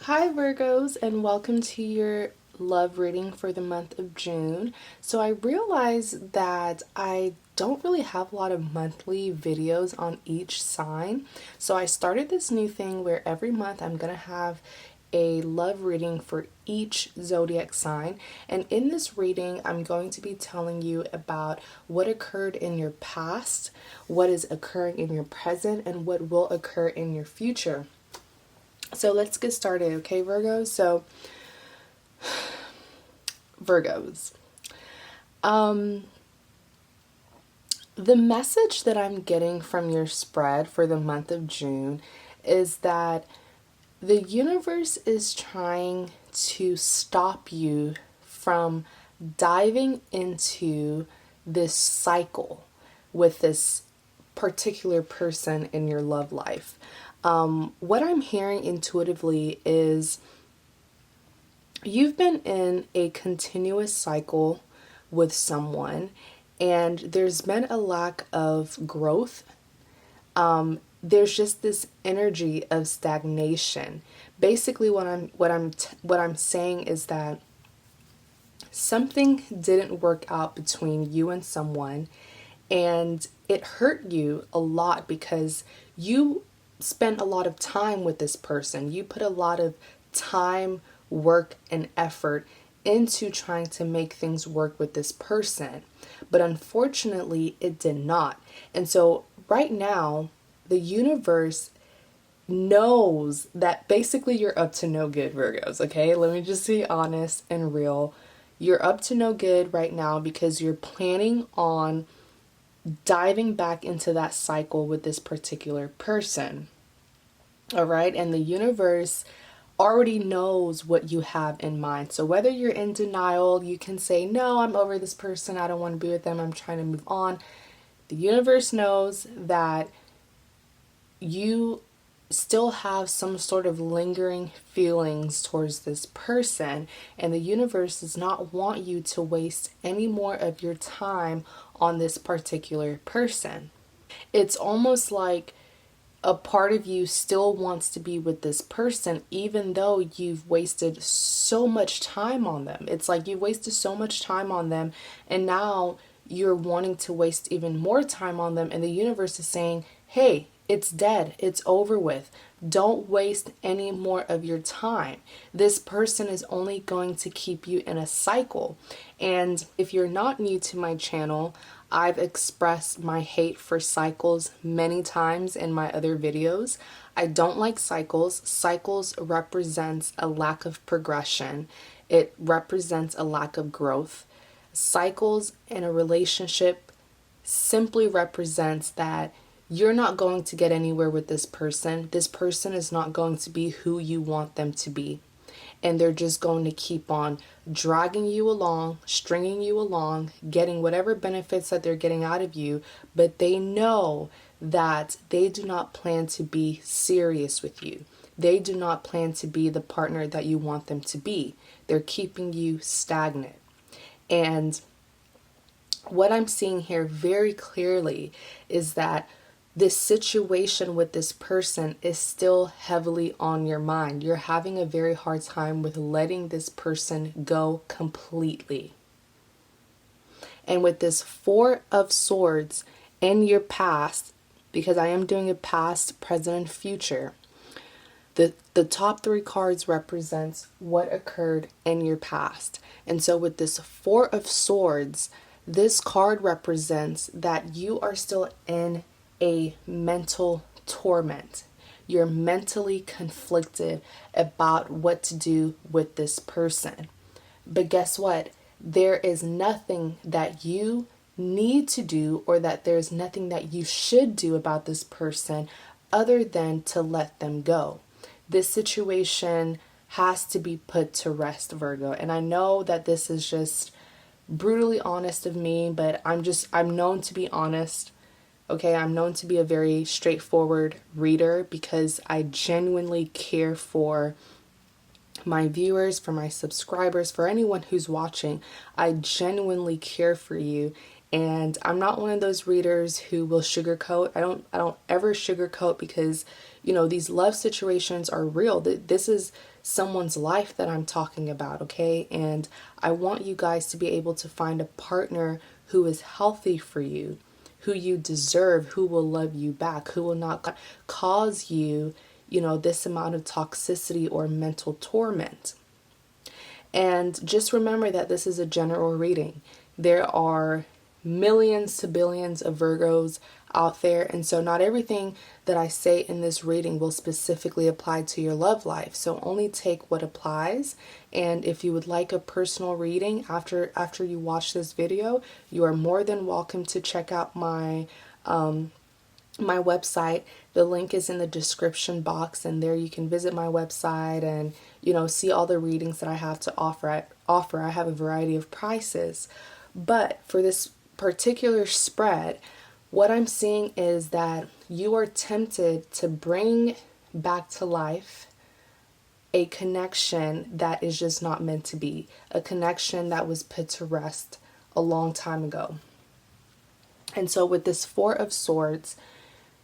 Hi Virgos, and welcome to your love reading for the month of June. So I realized that I don't really have a lot of monthly videos on each sign. So I started this new thing where every month I'm going to have a love reading for each zodiac sign. And in this reading, I'm going to be telling you about what occurred in your past, what is occurring in your present, and what will occur in your future. So let's get started, okay, Virgos? So, Virgos. The message that I'm getting from your spread for the month of June is that the universe is trying to stop you from diving into this cycle with this particular person in your love life. What I'm hearing intuitively is you've been in a continuous cycle with someone and there's been a lack of growth. There's just this energy of stagnation. Basically what I'm saying is that something didn't work out between you and someone, and it hurt you a lot because you spent a lot of time with this person. You put a lot of time, work, and effort into trying to make things work with this person. But unfortunately, it did not. And so right now, the universe knows that basically you're up to no good, Virgos, okay? Let me just be honest and real. You're up to no good right now because you're planning on diving back into that cycle with this particular person. All right. And the universe already knows what you have in mind. So whether you're in denial, you can say, no, I'm over this person. I don't want to be with them. I'm trying to move on. The universe knows that you still have some sort of lingering feelings towards this person, and the universe does not want you to waste any more of your time on this particular person. It's almost like a part of you still wants to be with this person even though you've wasted so much time on them. It's like you've wasted so much time on them, and now you're wanting to waste even more time on them, and the universe is saying, hey, it's dead. It's over with. Don't waste any more of your time. This person is only going to keep you in a cycle. And if you're not new to my channel, I've expressed my hate for cycles many times in my other videos. I don't like cycles. Cycles represents a lack of progression. It represents a lack of growth. Cycles in a relationship simply represents that you're not going to get anywhere with this person. This person is not going to be who you want them to be. And they're just going to keep on dragging you along, stringing you along, getting whatever benefits that they're getting out of you. But they know that they do not plan to be serious with you. They do not plan to be the partner that you want them to be. They're keeping you stagnant. And what I'm seeing here very clearly is that this situation with this person is still heavily on your mind. You're having a very hard time with letting this person go completely. And with this Four of Swords in your past, because I am doing a past, present, and future, the top three cards represents what occurred in your past. And so with this Four of Swords, this card represents that you are still in a mental torment. You're mentally conflicted about what to do with this person. But guess what? There is nothing that you need to do, or that there's nothing that you should do about this person other than to let them go. This situation has to be put to rest, Virgo. And I know that this is just brutally honest of me, but I'm known to be honest. Okay, I'm known to be a very straightforward reader because I genuinely care for my viewers, for my subscribers, for anyone who's watching. I genuinely care for you, And I'm not one of those readers who will sugarcoat. I don't ever sugarcoat, because these love situations are real. This is someone's life that I'm talking about, okay? And I want you guys to be able to find a partner who is healthy for you, who you deserve, who will love you back, who will not cause you, this amount of toxicity or mental torment. And just remember that this is a general reading. There are millions to billions of Virgos out there, and so not everything that I say in this reading will specifically apply to your love life. So only take what applies. And if you would like a personal reading after you watch this video, you are more than welcome to check out my website. The link is in the description box, and there you can visit my website and see all the readings that I have to offer. I have a variety of prices. But for this particular spread, what I'm seeing is that you are tempted to bring back to life a connection that is just not meant to be, a connection that was put to rest a long time ago. And so with this Four of Swords,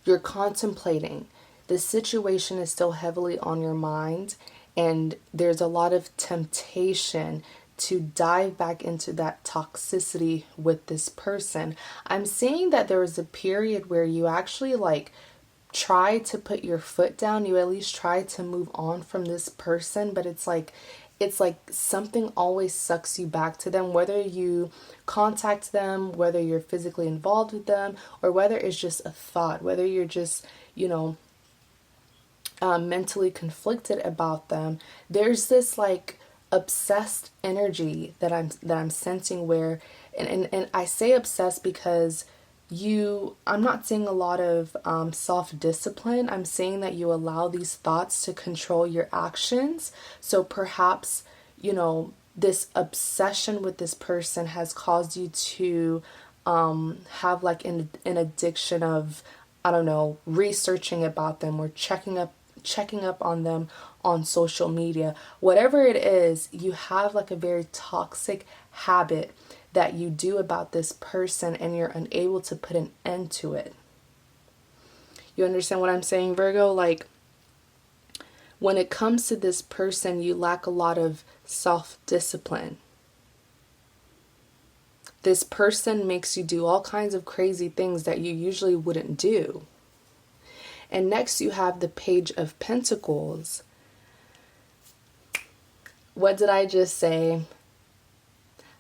you're contemplating. The situation is still heavily on your mind, and there's a lot of temptation to dive back into that toxicity with this person. I'm seeing that there was a period where you actually try to put your foot down. You at least try to move on from this person, but it's like something always sucks you back to them, whether you contact them, whether you're physically involved with them, or whether it's just a thought, whether you're just mentally conflicted about them. There's this obsessed energy that I'm sensing, where and I say obsessed because I'm not seeing a lot of self-discipline. I'm saying that you allow these thoughts to control your actions. So perhaps this obsession with this person has caused you to have an addiction of, I don't know, researching about them or checking up on them on social media. Whatever it is, you have a very toxic habit that you do about this person, and you're unable to put an end to it. You understand what I'm saying, Virgo? When it comes to this person, you lack a lot of self-discipline. This person makes you do all kinds of crazy things that you usually wouldn't do. And next you have the Page of Pentacles. What did I just say?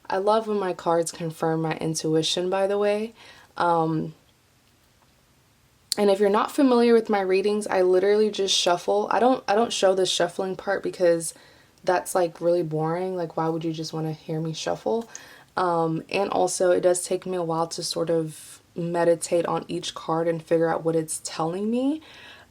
I love when my cards confirm my intuition, by the way. And if you're not familiar with my readings, I literally just shuffle. I don't show the shuffling part because that's really boring. Why would you just want to hear me shuffle? And also it does take me a while to sort of meditate on each card and figure out what it's telling me.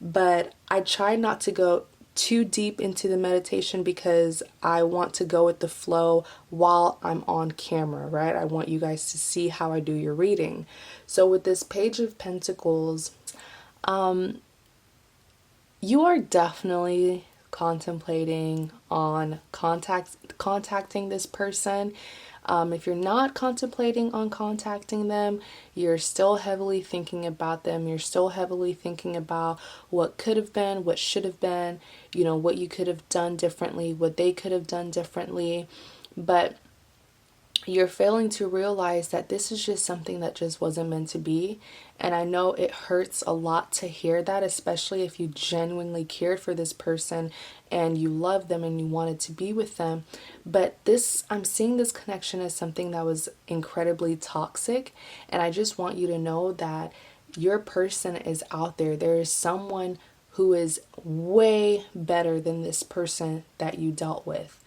But I try not to go too deep into the meditation because I want to go with the flow while I'm on camera, right? I want you guys to see how I do your reading. So with this Page of Pentacles, you are definitely contemplating on contacting this person. If you're not contemplating on contacting them, you're still heavily thinking about them. You're still heavily thinking about what could have been, what should have been, what you could have done differently, what they could have done differently. But you're failing to realize that this is just something that just wasn't meant to be. And I know it hurts a lot to hear that, especially if you genuinely cared for this person and you love them and you wanted to be with them. But I'm seeing this connection as something that was incredibly toxic. And I just want you to know that your person is out there. There is someone who is way better than this person that you dealt with.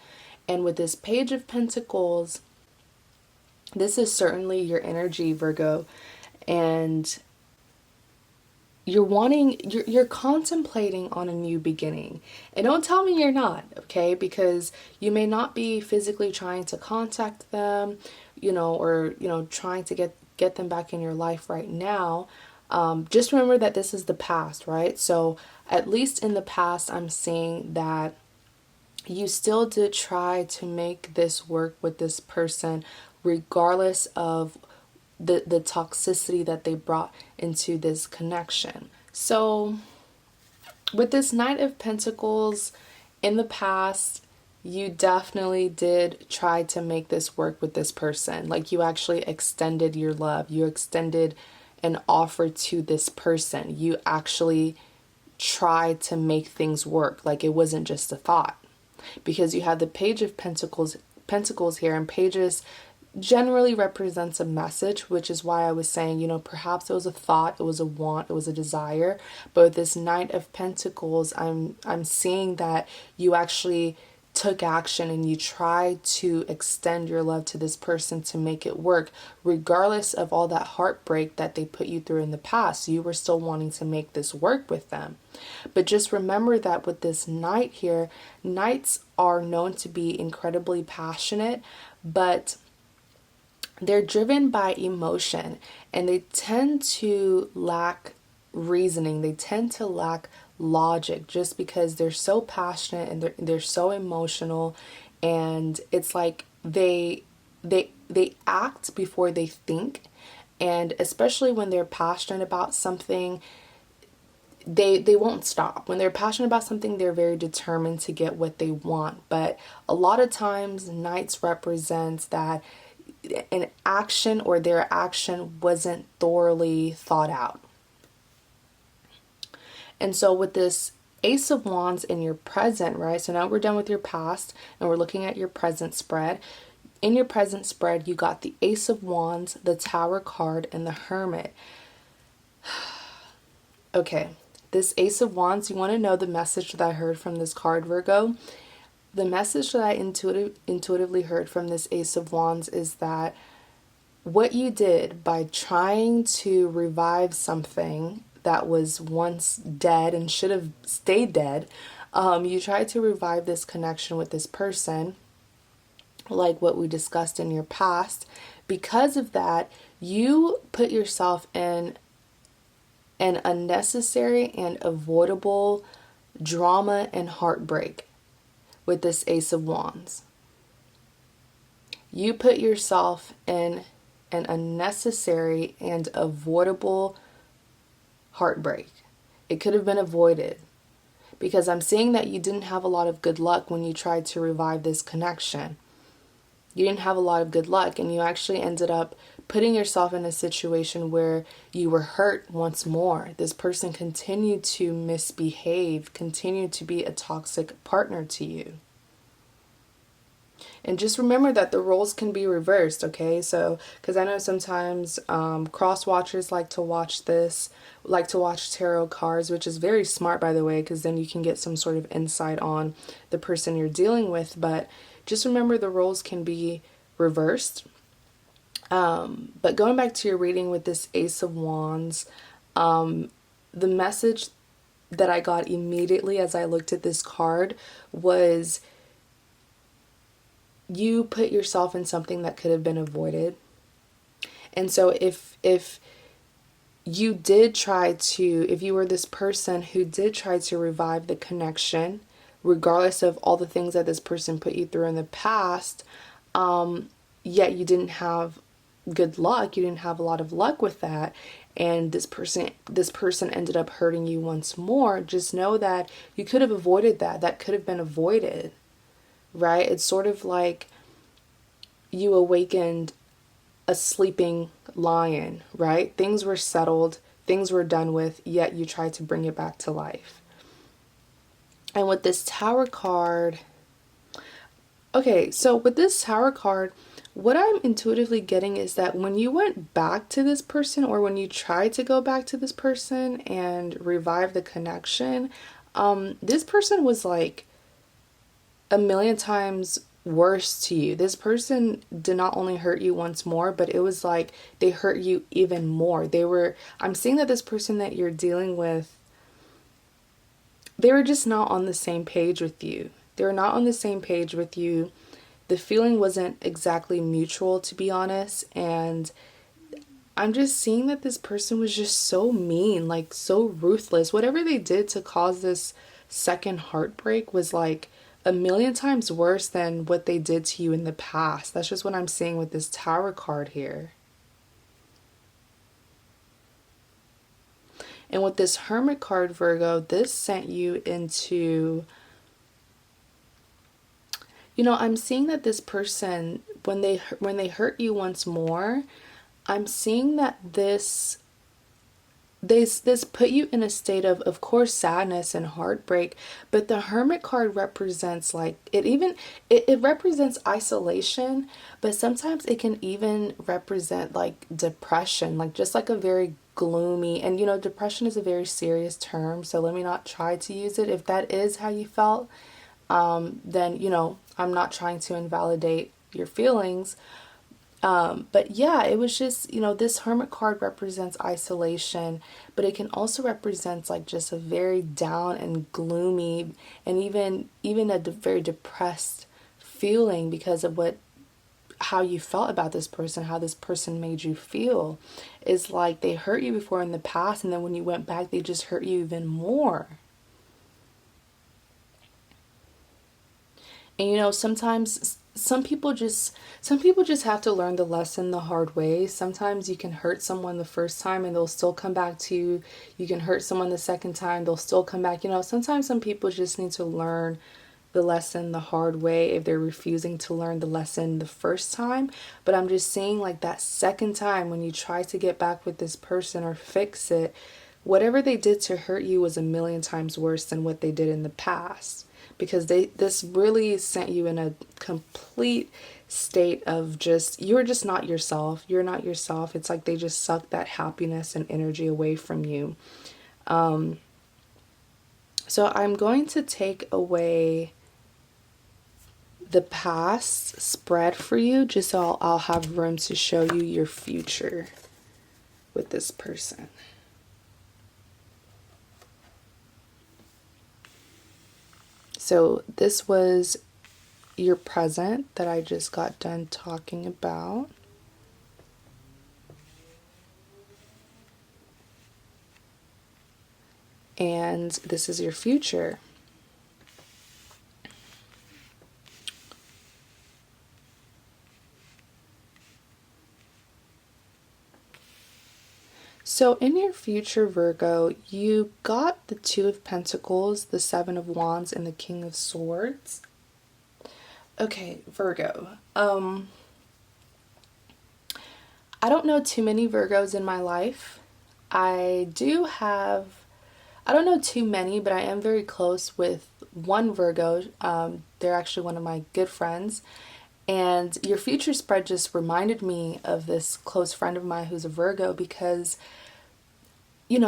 And with this Page of Pentacles, this is certainly your energy, Virgo, and you're contemplating on a new beginning. And don't tell me you're not, okay? Because you may not be physically trying to contact them, or trying to get them back in your life right now. Just remember that this is the past, right? So at least in the past, I'm seeing that you still did try to make this work with this person, regardless of the toxicity that they brought into this connection. So with this Knight of Pentacles, in the past, you definitely did try to make this work with this person. Like, you actually extended your love. You extended an offer to this person. You actually tried to make things work. Like, it wasn't just a thought. Because you have the Page of Pentacles here, and pages generally represents a message, which is why I was saying, perhaps it was a thought, it was a want, it was a desire. But with this Knight of Pentacles, I'm seeing that you actually took action and you tried to extend your love to this person to make it work, regardless of all that heartbreak that they put you through in the past. You were still wanting to make this work with them. But just remember that with this Knight here, Knights are known to be incredibly passionate, but they're driven by emotion, and they tend to lack reasoning. They tend to lack logic, just because they're so passionate and they're so emotional, and it's like they act before they think. And especially when they're passionate about something, they won't stop. When they're passionate about something, they're very determined to get what they want. But a lot of times, Knights represents that an action or their action wasn't thoroughly thought out. And so with this Ace of Wands in your present, right? So now we're done with your past and we're looking at your present spread. In your present spread, you got the Ace of Wands, the Tower card, and the Hermit. Okay, this Ace of Wands, you want to know the message that I heard from this card, Virgo? The message that I intuitively heard from this Ace of Wands is that what you did by trying to revive something that was once dead and should have stayed dead, you tried to revive this connection with this person, like what we discussed in your past. Because of that, you put yourself in an unnecessary and avoidable drama and heartbreak with this Ace of Wands. You put yourself in an unnecessary and avoidable heartbreak. It could have been avoided, because I'm seeing that you didn't have a lot of good luck when you tried to revive this connection. You didn't have a lot of good luck, and you actually ended up putting yourself in a situation where you were hurt once more. This person continued to misbehave, continued to be a toxic partner to you. And just remember that the roles can be reversed, okay? So, because I know sometimes cross watchers like to watch tarot cards, which is very smart, by the way, because then you can get some sort of insight on the person you're dealing with. But just remember the roles can be reversed. But going back to your reading with this Ace of Wands, the message that I got immediately as I looked at this card was you put yourself in something that could have been avoided. And so if you did try to, if you were this person who did try to revive the connection, regardless of all the things that this person put you through in the past, yet you didn't have good luck, you didn't have a lot of luck with that, and this person ended up hurting you once more, just know that you could have avoided that. That could have been avoided, right? It's sort of like you awakened a sleeping lion, right? Things were settled, things were done with, yet you tried to bring it back to life. And with this Tower card, okay, so with this Tower card, what I'm intuitively getting is that when you went back to this person, or when you tried to go back to this person and revive the connection, this person was like a million times worse to you. This person did not only hurt you once more, but it was like they hurt you even more. I'm seeing that this person that you're dealing with, they were just not on the same page with you. They were not on the same page with you. The feeling wasn't exactly mutual, to be honest. And I'm just seeing that this person was just so mean, like so ruthless. Whatever they did to cause this second heartbreak was like a million times worse than what they did to you in the past. That's just what I'm seeing with this Tower card here. And with this Hermit card, Virgo, this sent you into, I'm seeing that this person, when they hurt you once more, I'm seeing that this put you in a state of course, sadness and heartbreak. But the Hermit card represents, like, it represents isolation, but sometimes it can even represent like depression, like just like a very gloomy, and depression is a very serious term, so let me not try to use it. If that is how you felt, then I'm not trying to invalidate your feelings. But yeah, it was just, this Hermit card represents isolation, but it can also represent like just a very down and gloomy, and even a very depressed feeling because of how you felt about this person, how this person made you feel. Is like they hurt you before in the past, and then when you went back, they just hurt you even more. And sometimes some people just have to learn the lesson the hard way. Sometimes you can hurt someone the first time and they'll still come back to you. You can hurt someone the second time, they'll still come back. Sometimes some people just need to learn the lesson the hard way if they're refusing to learn the lesson the first time. But I'm just saying, like, that second time when you try to get back with this person or fix it, whatever they did to hurt you was a million times worse than what they did in the past, because this really sent you in a complete state of just, you're just not yourself. You're not yourself. It's like they just sucked that happiness and energy away from you. So I'm going to take away the past spread for you, just so I'll have room to show you your future with this person. So this was your present that I just got done talking about. And this is your future. So in your future, Virgo, you got the Two of Pentacles, the Seven of Wands, and the King of Swords. Okay, Virgo. I don't know too many Virgos in my life. I don't know too many, but I am very close with one Virgo. They're actually one of my good friends. And your future spread just reminded me of this close friend of mine who's a Virgo, because you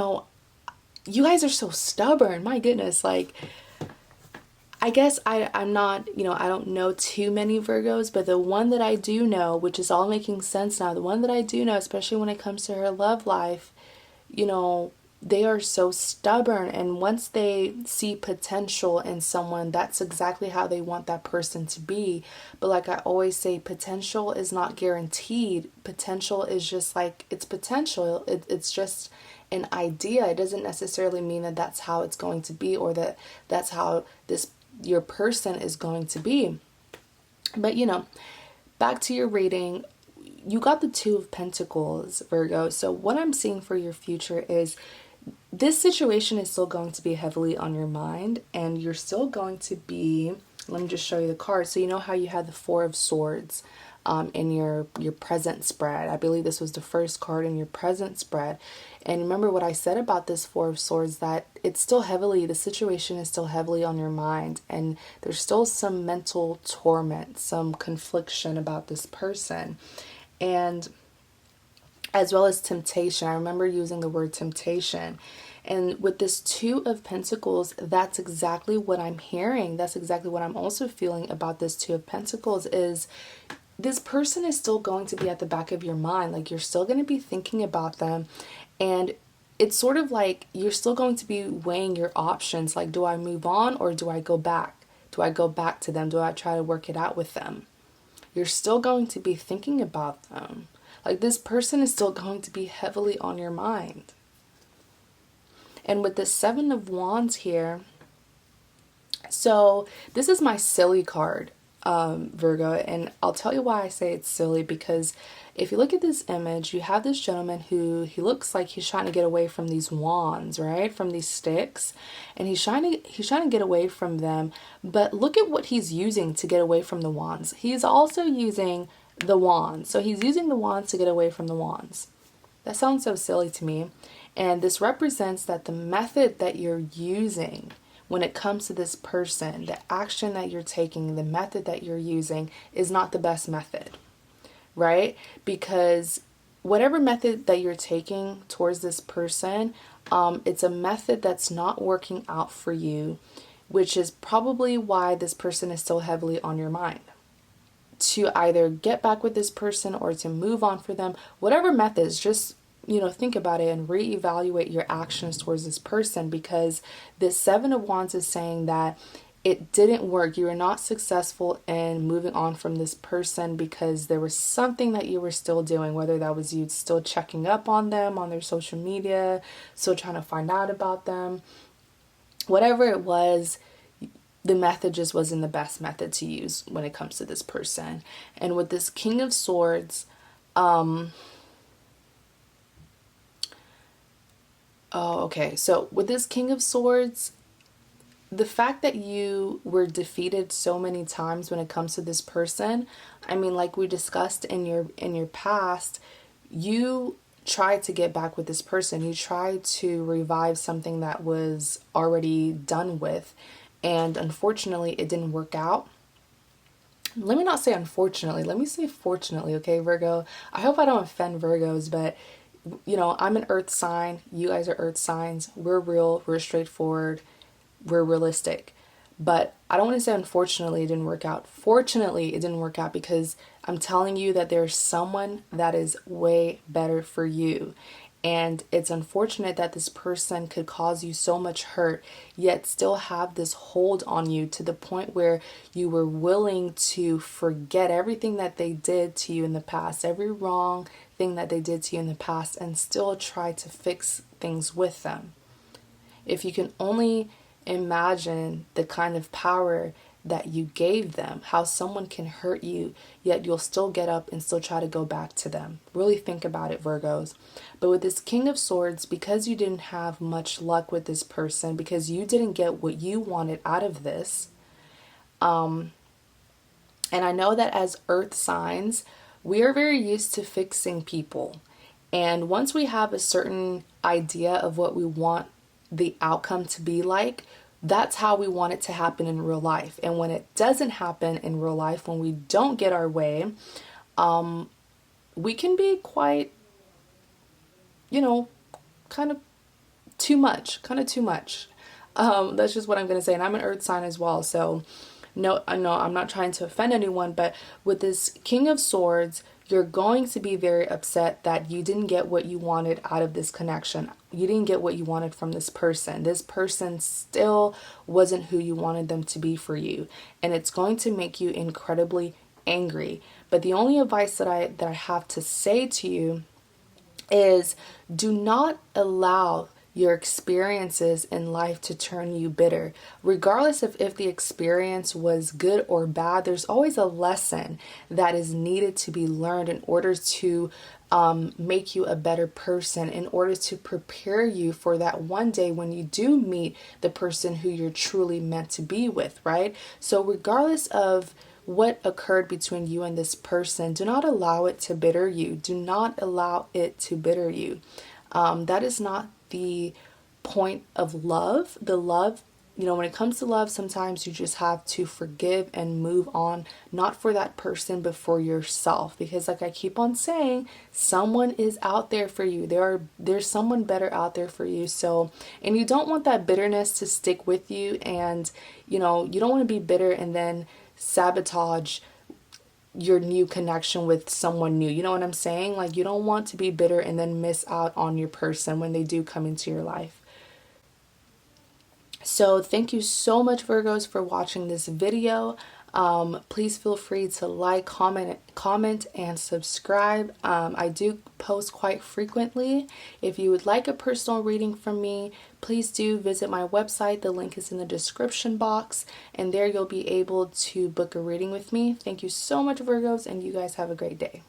guys are so stubborn. My goodness. Like, I guess I'm not, I don't know too many Virgos, but the one that I do know, which is all making sense now, the one that I do know, especially when it comes to her love life, they are so stubborn. And once they see potential in someone, that's exactly how they want that person to be. But like I always say, potential is not guaranteed. Potential is just like, it's potential. It's just an idea. It doesn't necessarily mean that that's how it's going to be, or that that's how your person is going to be. But back to your reading, you got the Two of Pentacles, Virgo. So what I'm seeing for your future is this situation is still going to be heavily on your mind, and you're still going to be, let me just show you the card. So you know how you had the Four of Swords in your present spread. I believe this was the first card in your present spread. And remember what I said about this Four of Swords, that it's still the situation is still heavily on your mind, and there's still some mental torment, some confliction about this person, and as well as temptation. I remember using the word temptation. And with this Two of Pentacles, that's exactly what I'm hearing. That's exactly what I'm also feeling about this Two of Pentacles, is this person is still going to be at the back of your mind. Like, you're still going to be thinking about them. And it's sort of like you're still going to be weighing your options. Like, do I move on or do I go back? Do I go back to them? Do I try to work it out with them? You're still going to be thinking about them. Like, this person is still going to be heavily on your mind. And with the Seven of Wands here, so this is my silly card. Virgo, and I'll tell you why I say it's silly. Because if you look at this image, you have this gentleman who he looks like he's trying to get away from these wands, right? From these sticks, and he's trying to get away from them. But look at what he's using to get away from the wands. He's also using the wands. So he's using the wands to get away from the wands. That sounds so silly to me. And this represents that the method that you're using when it comes to this person, the action that you're taking, the method that you're using is not the best method, right? Because whatever method that you're taking towards this person, it's a method that's not working out for you, which is probably why this person is so heavily on your mind. To either get back with this person or to move on for them, whatever methods, just think about it and reevaluate your actions towards this person, because this Seven of Wands is saying that it didn't work. You were not successful in moving on from this person because there was something that you were still doing, whether that was you still checking up on them on their social media, still trying to find out about them. Whatever it was, the method just wasn't the best method to use when it comes to this person. And with this King of Swords, so with this King of Swords, the fact that you were defeated so many times when it comes to this person, I mean, like we discussed in your past, you tried to get back with this person. You tried to revive something that was already done with, and unfortunately it didn't work out. Let me not say unfortunately, let me say fortunately, okay, Virgo? I hope I don't offend Virgos, but I'm an earth sign. You guys are earth signs. We're real, we're straightforward, we're realistic. But I don't want to say unfortunately it didn't work out. Fortunately, it didn't work out, because I'm telling you that there's someone that is way better for you. And it's unfortunate that this person could cause you so much hurt, yet still have this hold on you to the point where you were willing to forget everything that they did to you in the past, every wrong thing that they did to you in the past, and still try to fix things with them. If you can only imagine the kind of power that you gave them, how someone can hurt you, yet you'll still get up and still try to go back to them. Really think about it, Virgos. But with this King of Swords, because you didn't have much luck with this person, because you didn't get what you wanted out of this, and I know that as earth signs, we are very used to fixing people. And once we have a certain idea of what we want the outcome to be like, that's how we want it to happen in real life. And when it doesn't happen in real life, when we don't get our way, we can be quite, kind of too much. That's just what I'm going to say. And I'm an earth sign as well. So no, I'm not trying to offend anyone, but with this King of Swords, you're going to be very upset that you didn't get what you wanted out of this connection. You didn't get what you wanted from this person. This person still wasn't who you wanted them to be for you. And it's going to make you incredibly angry. But the only advice that I have to say to you is, do not allow your experiences in life to turn you bitter. Regardless of if the experience was good or bad, there's always a lesson that is needed to be learned in order to make you a better person, in order to prepare you for that one day when you do meet the person who you're truly meant to be with, right? So regardless of what occurred between you and this person, do not allow it to bitter you. Do not allow it to bitter you. That is not the point of love. The love, when it comes to love, sometimes you just have to forgive and move on, not for that person, but for yourself. Because like I keep on saying, someone is out there for you. There's someone better out there for you. So, and you don't want that bitterness to stick with you. And, you don't want to be bitter and then sabotage your new connection with someone new. You know what I'm saying? Like, you don't want to be bitter and then miss out on your person when they do come into your life. So thank you so much, Virgos, for watching this video. Please feel free to like, comment, and subscribe. I do post quite frequently. If you would like a personal reading from me, please do visit my website. The link is in the description box, and there you'll be able to book a reading with me. Thank you so much, Virgos, and you guys have a great day.